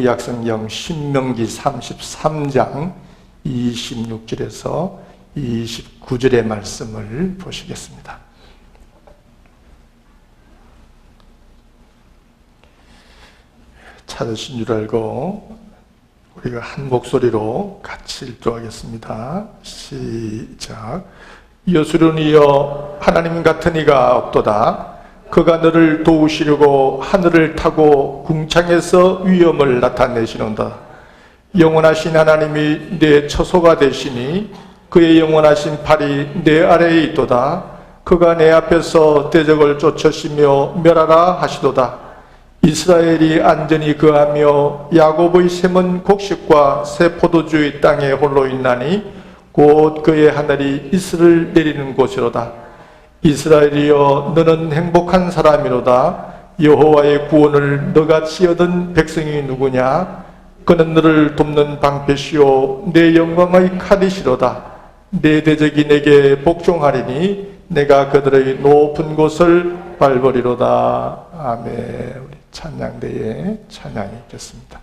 구약성경 신명기 33장 26절에서 29절의 말씀을 보시겠습니다. 찾으신 줄 알고 우리가 한 목소리로 같이 읽도하겠습니다. 시작. 여수론이여 하나님 같은 이가 없도다. 그가 너를 도우시려고 하늘을 타고 궁창에서 위엄을 나타내시는다. 영원하신 하나님이 내 처소가 되시니 그의 영원하신 팔이 내 아래에 있도다. 그가 내 앞에서 대적을 쫓으시며 멸하라 하시도다. 이스라엘이 안전히 거하며 야곱의 샘은 곡식과 새 포도주의 땅에 홀로 있나니 곧 그의 하늘이 이슬을 내리는 곳이로다. 이스라엘이여 너는 행복한 사람이로다. 여호와의 구원을 너같이 얻은 백성이 누구냐? 그는 너를 돕는 방패시오 내 영광의 칼이시로다. 내 대적이 내게 복종하리니 내가 그들의 높은 곳을 밟으리로다. 아멘. 우리 찬양대에 찬양이 있겠습니다.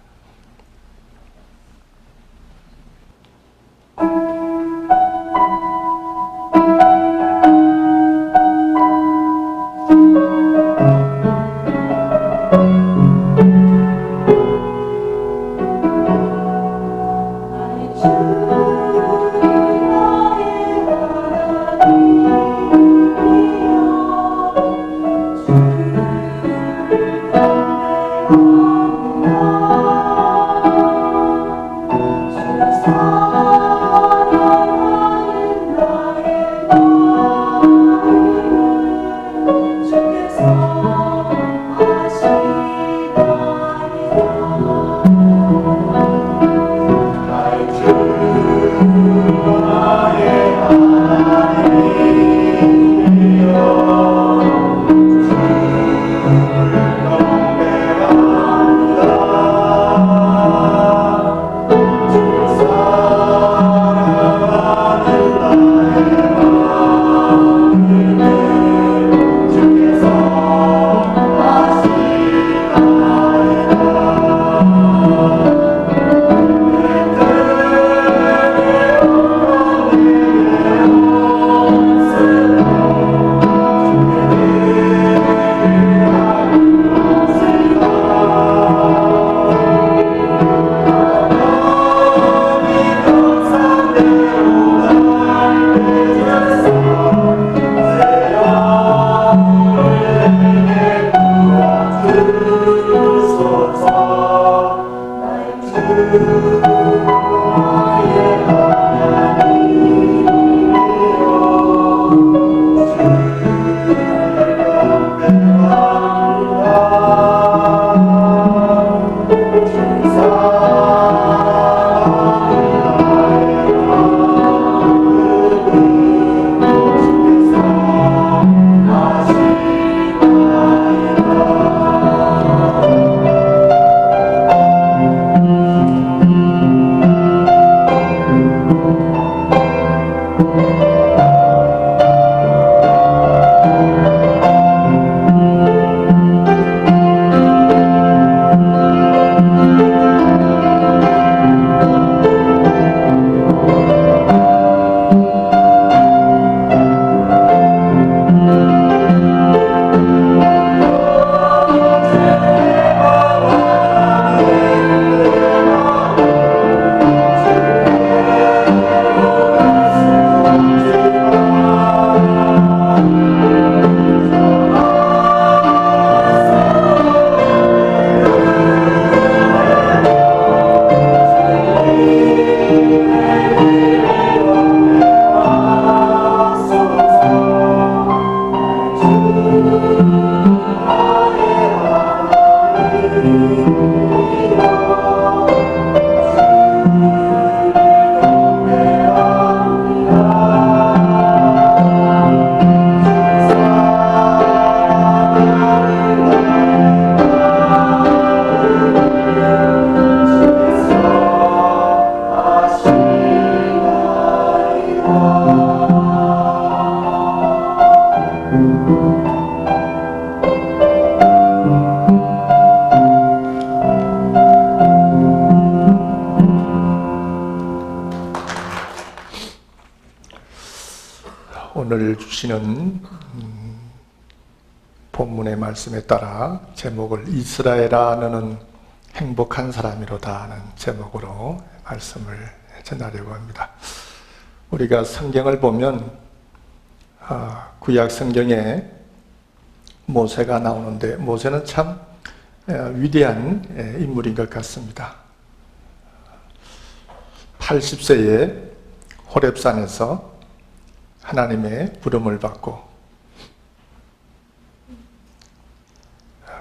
Oh 오늘 주시는 본문의 말씀에 따라 제목을 이스라엘아 너는 행복한 사람이로다 하는 제목으로 말씀을 전하려고 합니다. 우리가 성경을 보면 구약 성경에 모세가 나오는데 모세는 참 위대한 인물인 것 같습니다. 80세에 호렙산에서 하나님의 부름을 받고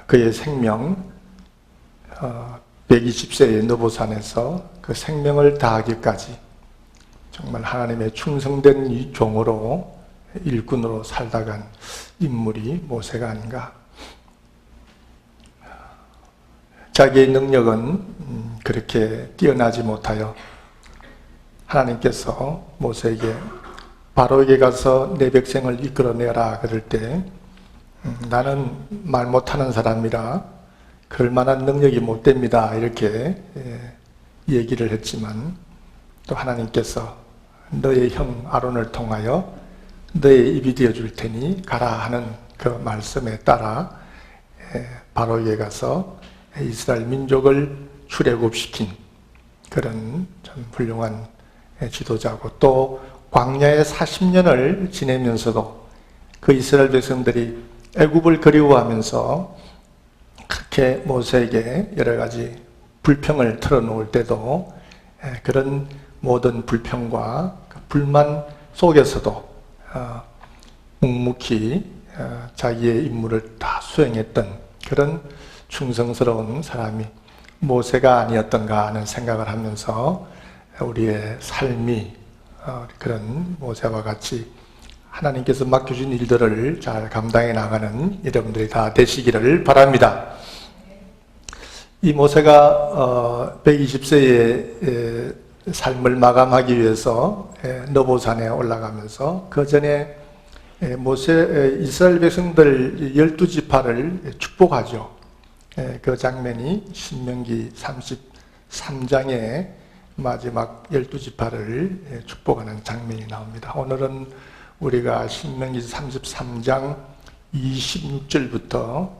그의 생명 120세의 느보산에서 그 생명을 다하기까지 정말 하나님의 충성된 이 종으로 일꾼으로 살다간 인물이 모세가 아닌가. 자기의 능력은 그렇게 뛰어나지 못하여 하나님께서 모세에게 바로에게 가서 내 백성을 이끌어내라 그럴 때 나는 말 못하는 사람이라 그럴 만한 능력이 못 됩니다 이렇게 얘기를 했지만 또 하나님께서 너의 형 아론을 통하여 너의 입이 되어줄 테니 가라 하는 그 말씀에 따라 바로에게 가서 이스라엘 민족을 출애굽시킨 그런 참 훌륭한 지도자고 또 광야에 40년을 지내면서도 그 이스라엘 백성들이 애굽을 그리워하면서 그렇게 모세에게 여러 가지 불평을 털어놓을 때도 그런 모든 불평과 불만 속에서도 묵묵히 자기의 임무를 다 수행했던 그런 충성스러운 사람이 모세가 아니었던가 하는 생각을 하면서 우리의 삶이 그런 모세와 같이 하나님께서 맡겨준 일들을 잘 감당해 나가는 여러분들이 다 되시기를 바랍니다. 이 모세가 120세의 삶을 마감하기 위해서 느보산에 올라가면서 그 전에 이스라엘 백성들 12지파를 축복하죠. 그 장면이 신명기 33장에 마지막 12지파를 축복하는 장면이 나옵니다. 오늘은 우리가 신명기 33장 26절부터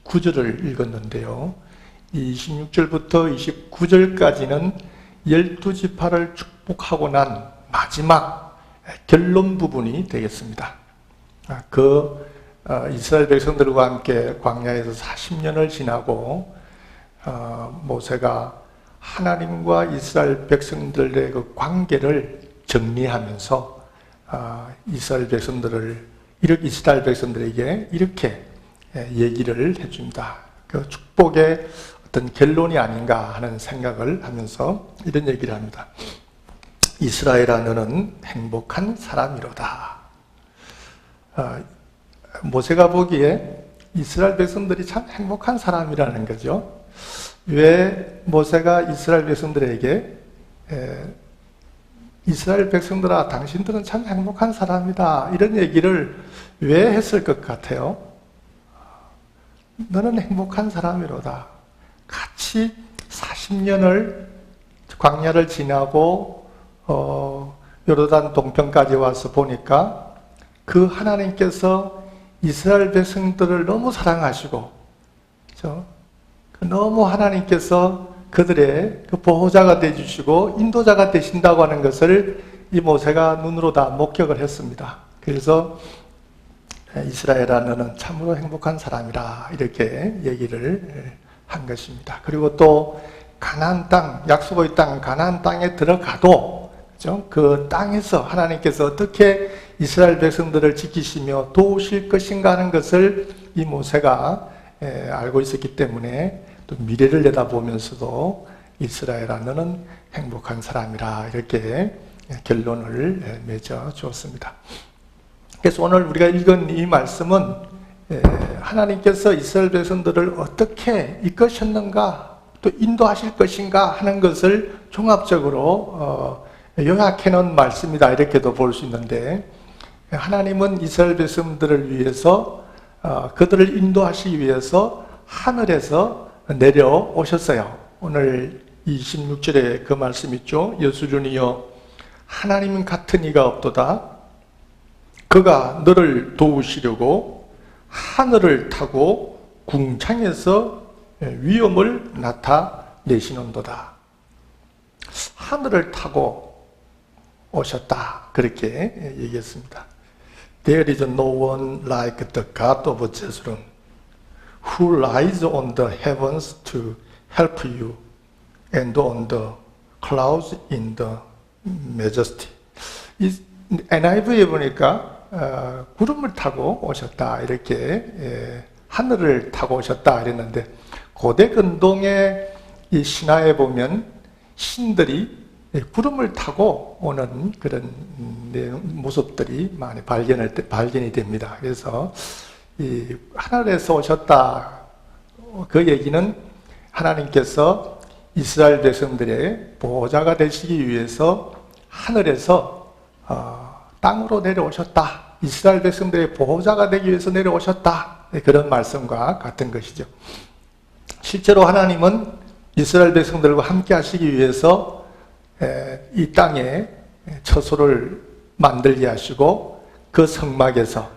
29절을 읽었는데요. 26절부터 29절까지는 12지파를 축복하고 난 마지막 결론 부분이 되겠습니다. 이스라엘 백성들과 함께 광야에서 40년을 지나고 모세가 하나님과 이스라엘 백성들의 그 관계를 정리하면서 이스라엘 백성들에게 이렇게 얘기를 해줍니다. 그 축복의 어떤 결론이 아닌가 하는 생각을 하면서 이런 얘기를 합니다. 이스라엘아 너는 행복한 사람이로다. 모세가 보기에 이스라엘 백성들이 참 행복한 사람이라는 거죠. 왜 모세가 이스라엘 백성들에게 이스라엘 백성들아 당신들은 참 행복한 사람이다 이런 얘기를 왜 했을 것 같아요? 너는 행복한 사람이로다. 같이 40년을 광야를 지나고 요르단 동편까지 와서 보니까 그 하나님께서 이스라엘 백성들을 너무 사랑하시고 그렇죠? 너무 하나님께서 그들의 그 보호자가 되어주시고 인도자가 되신다고 하는 것을 이 모세가 눈으로 다 목격을 했습니다. 그래서 이스라엘아 너는 참으로 행복한 사람이라 이렇게 얘기를 한 것입니다. 그리고 또 가나안 땅, 약속의 땅, 가나안 땅에 들어가도 그렇죠? 그 땅에서 하나님께서 어떻게 이스라엘 백성들을 지키시며 도우실 것인가 하는 것을 이 모세가 알고 있었기 때문에 또 미래를 내다보면서도 이스라엘아 너는 행복한 사람이라 이렇게 결론을 맺어 주었습니다. 그래서 오늘 우리가 읽은 이 말씀은 하나님께서 이스라엘 백성들을 어떻게 이끄셨는가 또 인도하실 것인가 하는 것을 종합적으로 요약해 놓은 말씀이다 이렇게도 볼 수 있는데 하나님은 이스라엘 백성들을 위해서 그들을 인도하시기 위해서 하늘에서 내려오셨어요. 오늘 26절에 그 말씀 있죠. 여수run이여 하나님 같은 이가 없도다. 그가 너를 도우시려고 하늘을 타고 궁창에서 위엄을 나타내시는도다. 하늘을 타고 오셨다. 그렇게 얘기했습니다. There is no one like the God of Jeshurun, who rides on the heavens to help you, and on the clouds in the majesty. 이 NIV에 보니까 구름을 타고 오셨다 이렇게 하늘을 타고 오셨다 이랬는데, 고대 근동의 이 신화에 보면 신들이 구름을 타고 오는 그런 모습들이 많이 발견이 됩니다. 그래서 이 하늘에서 오셨다, 그 얘기는 하나님께서 이스라엘 백성들의 보호자가 되시기 위해서 하늘에서 땅으로 내려오셨다. 이스라엘 백성들의 보호자가 되기 위해서 내려오셨다. 그런 말씀과 같은 것이죠. 실제로 하나님은 이스라엘 백성들과 함께 하시기 위해서 이 땅에 처소를 만들게 하시고, 그 성막에서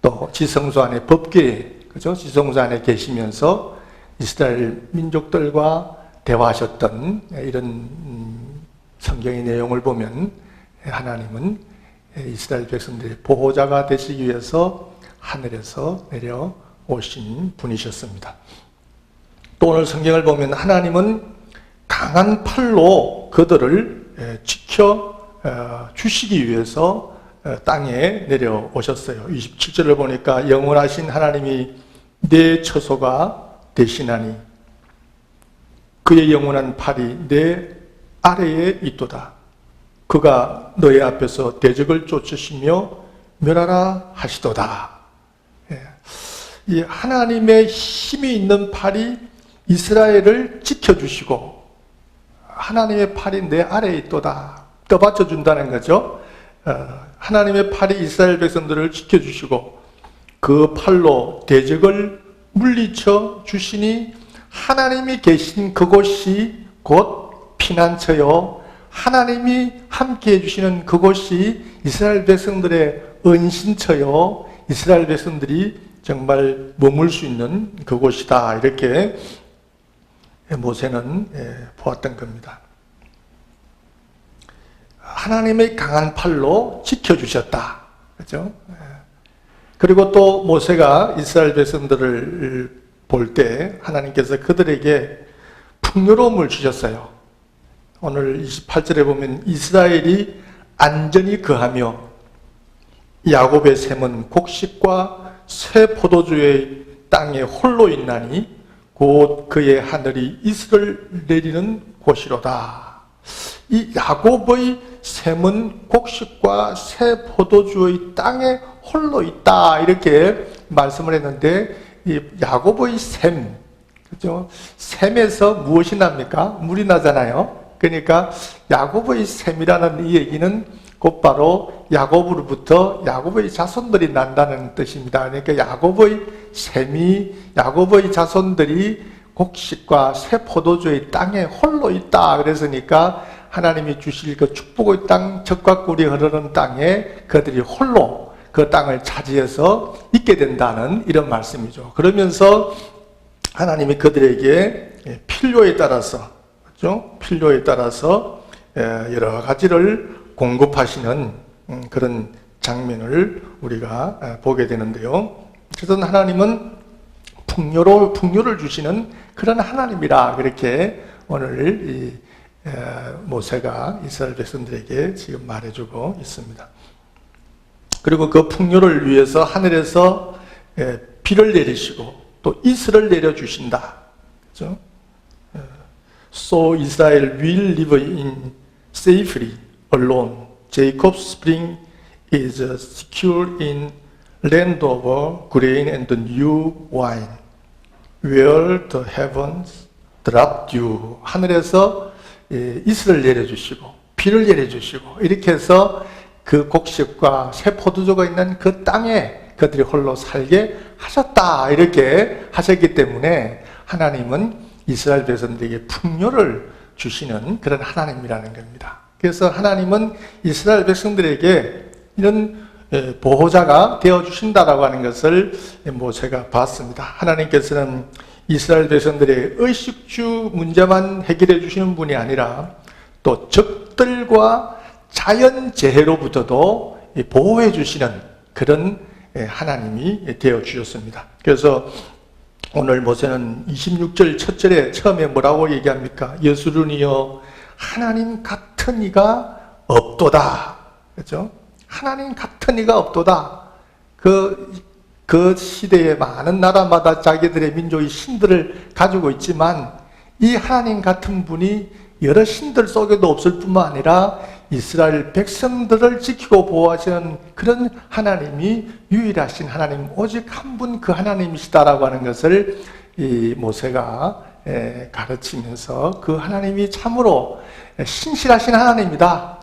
또 지성소 안에 법궤에, 그죠? 지성소 안에 계시면서 이스라엘 민족들과 대화하셨던 이런 성경의 내용을 보면 하나님은 이스라엘 백성들의 보호자가 되시기 위해서 하늘에서 내려오신 분이셨습니다. 또 오늘 성경을 보면 하나님은 강한 팔로 그들을 지켜 주시기 위해서 땅에 내려오셨어요. 27절을 보니까 영원하신 하나님이 내 처소가 되시나니 그의 영원한 팔이 내 아래에 있도다. 그가 너의 앞에서 대적을 쫓으시며 멸하라 하시도다. 이 하나님의 힘이 있는 팔이 이스라엘을 지켜주시고, 하나님의 팔이 내 아래에 있도다. 떠받쳐 준다는 거죠. 하나님의 팔이 이스라엘 백성들을 지켜주시고 그 팔로 대적을 물리쳐 주시니 하나님이 계신 그곳이 곧 피난처요, 하나님이 함께 해주시는 그곳이 이스라엘 백성들의 은신처요, 이스라엘 백성들이 정말 머물 수 있는 그곳이다. 이렇게 모세는 보았던 겁니다. 하나님의 강한 팔로 지켜주셨다. 그렇죠? 그리고 또 모세가 이스라엘 백성들을 볼 때 하나님께서 그들에게 풍요로움을 주셨어요. 오늘 28절에 보면 이스라엘이 안전히 거하며 야곱의 샘은 곡식과 새 포도주의 땅에 홀로 있나니 곧 그의 하늘이 이슬을 내리는 곳이로다. 이 야곱의 샘은 곡식과 새 포도주의 땅에 홀로 있다. 이렇게 말씀을 했는데, 이 야곱의 샘, 그죠? 샘에서 무엇이 납니까? 물이 나잖아요. 그러니까 야곱의 샘이라는 이 얘기는 곧바로 야곱으로부터 야곱의 자손들이 난다는 뜻입니다. 그러니까 야곱의 샘이, 야곱의 자손들이 곡식과 새 포도주의 땅에 홀로 있다. 그랬으니까 하나님이 주실 그 축복의 땅, 젖과 꿀이 흐르는 땅에 그들이 홀로 그 땅을 차지해서 있게 된다는 이런 말씀이죠. 그러면서 하나님이 그들에게 필요에 따라서, 그렇죠? 필요에 따라서 여러 가지를 공급하시는 그런 장면을 우리가 보게 되는데요. 그래서 하나님은 풍요를 주시는 그런 하나님이라, 그렇게 오늘 모세가 이스라엘 백성들에게 지금 말해주고 있습니다. 그리고 그 풍요를 위해서 하늘에서 비를 내리시고 또 이슬을 내려주신다. 그렇죠? So Israel will live in safely alone. Jacob's spring is secure in land of grain and new wine, where the heavens drop dew. 하늘에서 이슬을 내려주시고 비를 내려주시고 이렇게 해서 그 곡식과 새 포도주가 있는 그 땅에 그들이 홀로 살게 하셨다. 이렇게 하셨기 때문에 하나님은 이스라엘 백성들에게 풍요를 주시는 그런 하나님이라는 겁니다. 그래서 하나님은 이스라엘 백성들에게 이런 보호자가 되어주신다라고 하는 것을 모세가 봤습니다. 하나님께서는 이스라엘 백성들의 의식주 문제만 해결해 주시는 분이 아니라 또 적들과 자연재해로부터도 보호해 주시는 그런 하나님이 되어 주셨습니다. 그래서 오늘 모세는 26절 첫 절에 처음에 뭐라고 얘기합니까? 예수르니여 하나님 같은 이가 없도다. 그렇죠? 하나님 같은 이가 없도다. 그 시대에 많은 나라마다 자기들의 민족의 신들을 가지고 있지만 이 하나님 같은 분이 여러 신들 속에도 없을 뿐만 아니라 이스라엘 백성들을 지키고 보호하시는 그런 하나님이 유일하신 하나님, 오직 한 분 그 하나님이시다라고 하는 것을 이 모세가 가르치면서 그 하나님이 참으로 신실하신 하나님이다.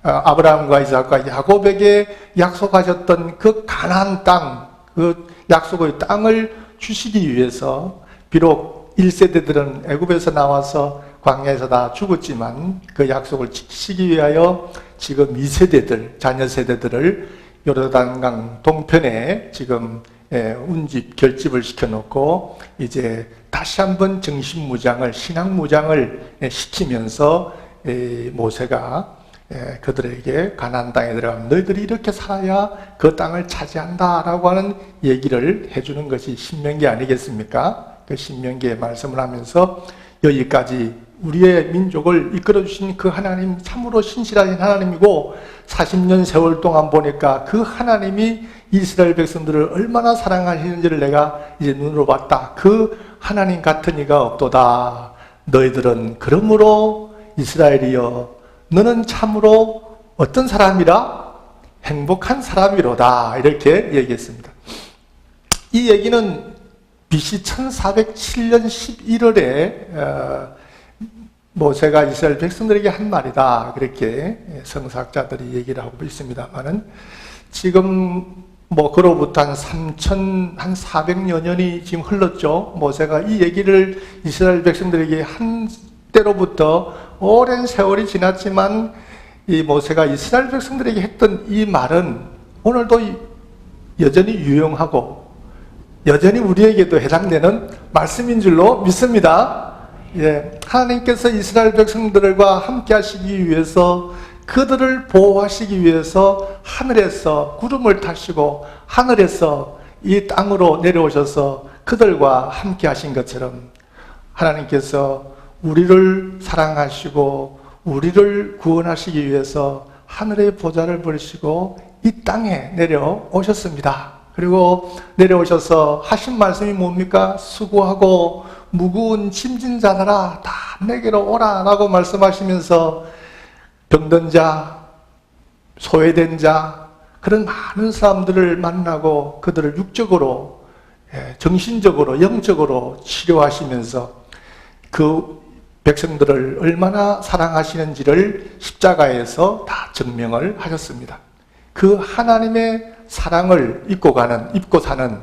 아브라함과 이삭과 야곱에게 약속하셨던 그 가나안 땅, 그 약속의 땅을 주시기 위해서 비록 1세대들은 애굽에서 나와서 광야에서 다 죽었지만 그 약속을 지키시기 위하여 지금 2세대들, 자녀 세대들을 요르단강 동편에 지금 운집, 결집을 시켜놓고 이제 다시 한번 정신무장을, 신앙무장을 시키면서 모세가 그들에게 가나안 땅에 들어가면 너희들이 이렇게 살아야 그 땅을 차지한다라고 하는 얘기를 해주는 것이 신명기 아니겠습니까? 그 신명기의 말씀을 하면서 여기까지 우리의 민족을 이끌어주신 그 하나님 참으로 신실하신 하나님이고 40년 세월 동안 보니까 그 하나님이 이스라엘 백성들을 얼마나 사랑하시는지를 내가 이제 눈으로 봤다. 그 하나님 같은 이가 없도다. 너희들은 그러므로 이스라엘이여 너는 참으로 어떤 사람이라? 행복한 사람이로다. 이렇게 얘기했습니다. 이 얘기는 BC 1407년 11월에 모세가 이스라엘 백성들에게 한 말이다. 그렇게 성사학자들이 얘기를 하고 있습니다만은 지금 그로부터 한 400여 년이 지금 흘렀죠. 모세가 이 얘기를 이스라엘 백성들에게 한 때로부터 오랜 세월이 지났지만 이 모세가 이스라엘 백성들에게 했던 이 말은 오늘도 여전히 유용하고 여전히 우리에게도 해당되는 말씀인 줄로 믿습니다. 하나님께서 이스라엘 백성들과 함께 하시기 위해서 그들을 보호하시기 위해서 하늘에서 구름을 타시고 하늘에서 이 땅으로 내려오셔서 그들과 함께 하신 것처럼 하나님께서 우리를 사랑하시고 우리를 구원하시기 위해서 하늘의 보좌를 버리시고 이 땅에 내려오셨습니다. 그리고 내려오셔서 하신 말씀이 뭡니까? 수고하고 무거운 짐진 자들아 다 내게로 오라 라고 말씀하시면서 병든 자, 소외된 자 그런 많은 사람들을 만나고 그들을 육적으로 정신적으로 영적으로 치료하시면서 그 백성들을 얼마나 사랑하시는지를 십자가에서 다 증명을 하셨습니다. 그 하나님의 사랑을 입고 사는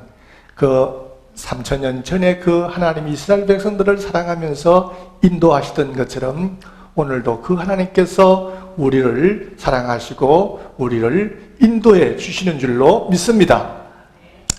그 3000년 전에 그 하나님이 이스라엘 백성들을 사랑하면서 인도하시던 것처럼 오늘도 그 하나님께서 우리를 사랑하시고 우리를 인도해 주시는 줄로 믿습니다.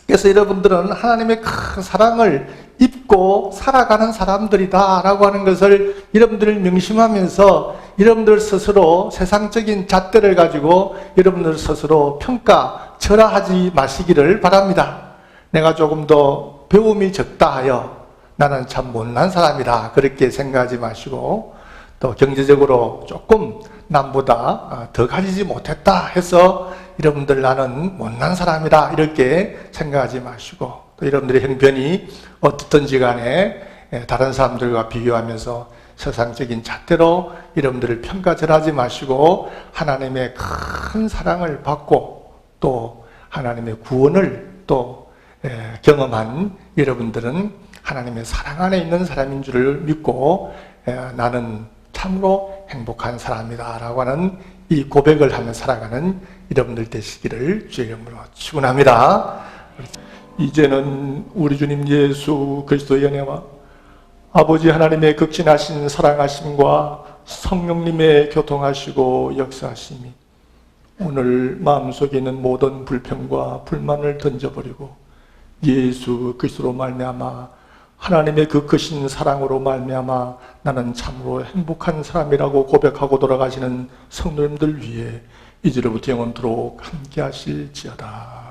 그래서 여러분들은 하나님의 큰 사랑을 입고 살아가는 사람들이다 라고 하는 것을 여러분들을 명심하면서 여러분들 스스로 세상적인 잣대를 가지고 여러분들 스스로 평가절하하지 마시기를 바랍니다. 내가 조금 더 배움이 적다 하여 나는 참 못난 사람이다 그렇게 생각하지 마시고 또 경제적으로 조금 남보다 더 가지지 못했다 해서 여러분들 나는 못난 사람이다 이렇게 생각하지 마시고 또 여러분들의 형편이 어떻든지 간에 다른 사람들과 비교하면서 세상적인 잣대로 여러분들을 평가절하지 마시고 하나님의 큰 사랑을 받고 또 하나님의 구원을 또 경험한 여러분들은 하나님의 사랑 안에 있는 사람인 줄을 믿고 나는 참으로 행복한 사람이다 라고 하는 이 고백을 하며 살아가는 여러분들 되시기를 주의 이름으로 축원합니다. 이제는 우리 주님 예수 그리스도의 은혜와 아버지 하나님의 극진하신 사랑하심과 성령님의 교통하시고 역사하심이 오늘 마음속에 있는 모든 불평과 불만을 던져버리고 예수 그리스도로 말미암아 하나님의 그 크신 사랑으로 말미암아 나는 참으로 행복한 사람이라고 고백하고 돌아가시는 성도님들 위해 이제로부터 영원토록 함께 하실지어다.